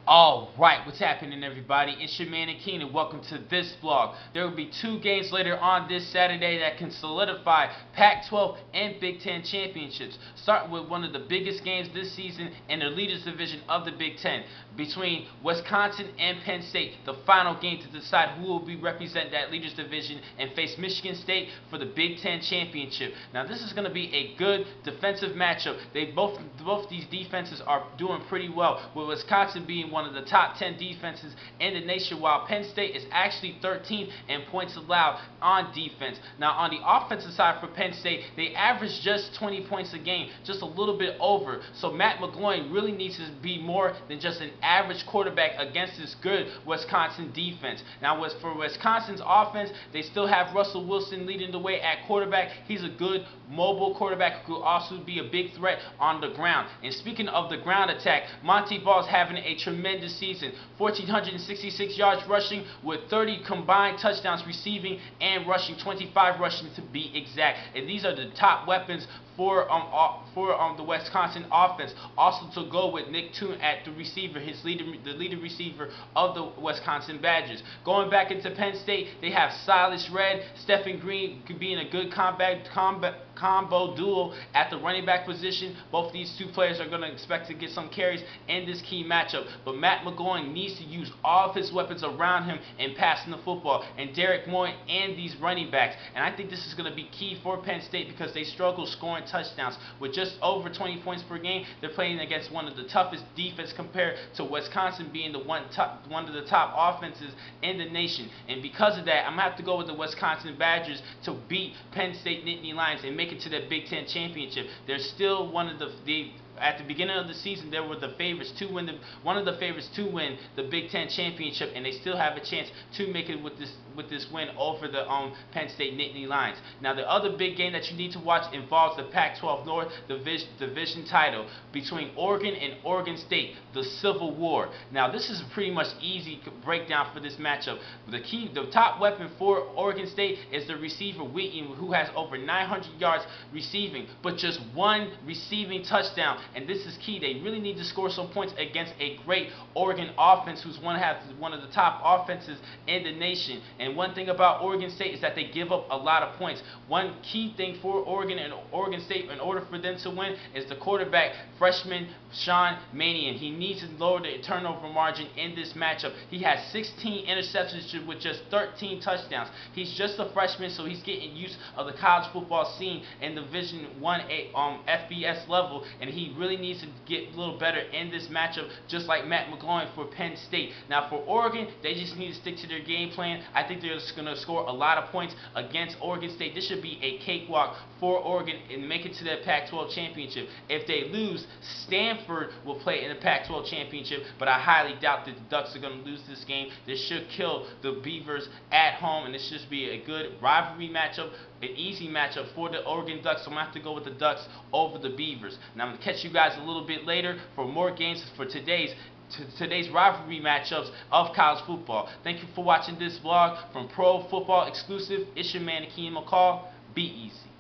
Alright, what's happening everybody? It's your man Akeem and welcome to this vlog. There will be two games later on this Saturday that can solidify Pac-12 and Big Ten championships. Starting with one of the biggest games this season in the Leaders Division of the Big Ten between Wisconsin and Penn State. The final game to decide who will be representing that Leaders Division and face Michigan State for the Big Ten championship. Now this is going to be a good defensive matchup. Both these defenses are doing pretty well, with Wisconsin being one of the top 10 defenses in the nation, while Penn State is actually 13th in points allowed on defense. Now on the offensive side for Penn State, they average just 20 points a game, just a little bit over. So Matt McGloin really needs to be more than just an average quarterback against this good Wisconsin defense. Now for Wisconsin's offense, they still have Russell Wilson leading the way at quarterback. He's a good mobile quarterback who could also be a big threat on the ground. And speaking of the ground attack, Monty Ball's having a tremendous season. 1,466 yards rushing with 30 combined touchdowns receiving and rushing, 25 rushing to be exact. And these are the top weapons for the Wisconsin offense. Also to go with Nick Toon at the receiver, the leading receiver of the Wisconsin Badgers. Going back into Penn State, they have Silas Red, Stephen Green being a good combo duel at the running back position. Both these two players are going to expect to get some carries in this key matchup. But Matt McGloin needs to use all of his weapons around him in passing the football, and Derek Moy and these running backs. And I think this is going to be key for Penn State because they struggle scoring touchdowns. With just over 20 points per game, they're playing against one of the toughest defense compared to Wisconsin being one of the top offenses in the nation. And because of that, I'm going to have to go with the Wisconsin Badgers to beat Penn State Nittany Lions and make it to the Big Ten championship. They're still one of the at the beginning of the season, they were the favorites to win one of the favorites to win the Big Ten championship, and they still have a chance to make it with this win over the Penn State Nittany Lions. Now, the other big game that you need to watch involves the Pac-12 North division title between Oregon and Oregon State, the Civil War. Now, this is a pretty much easy breakdown for this matchup. The top weapon for Oregon State is the receiver Wheaton, who has over 900 yards receiving, but just one receiving touchdown. And this is key. They really need to score some points against a great Oregon offense, who's one of the top offenses in the nation. And one thing about Oregon State is that they give up a lot of points. One key thing for Oregon and Oregon State, in order for them to win, is the quarterback, freshman Sean Mannion. He needs to lower the turnover margin in this matchup. He has 16 interceptions with just 13 touchdowns. He's just a freshman, so he's getting used of the college football scene in Division I FBS level, and he really needs to get a little better in this matchup, just like Matt McGloin for Penn State. Now for Oregon, they just need to stick to their game plan. I think they're just going to score a lot of points against Oregon State. This should be a cakewalk for Oregon and make it to the Pac-12 championship. If they lose, Stanford will play in the Pac-12 championship, but I highly doubt that the Ducks are going to lose this game. This should kill the Beavers at home, and this should be a good rivalry matchup, an easy matchup for the Oregon Ducks. So I'm going to have to go with the Ducks over the Beavers. Now I'm going to catch you guys a little bit later for more games for today's rivalry matchups of college football. Thank you for watching this vlog from Pro Football Exclusive. It's your man Akeem McCall. Be easy.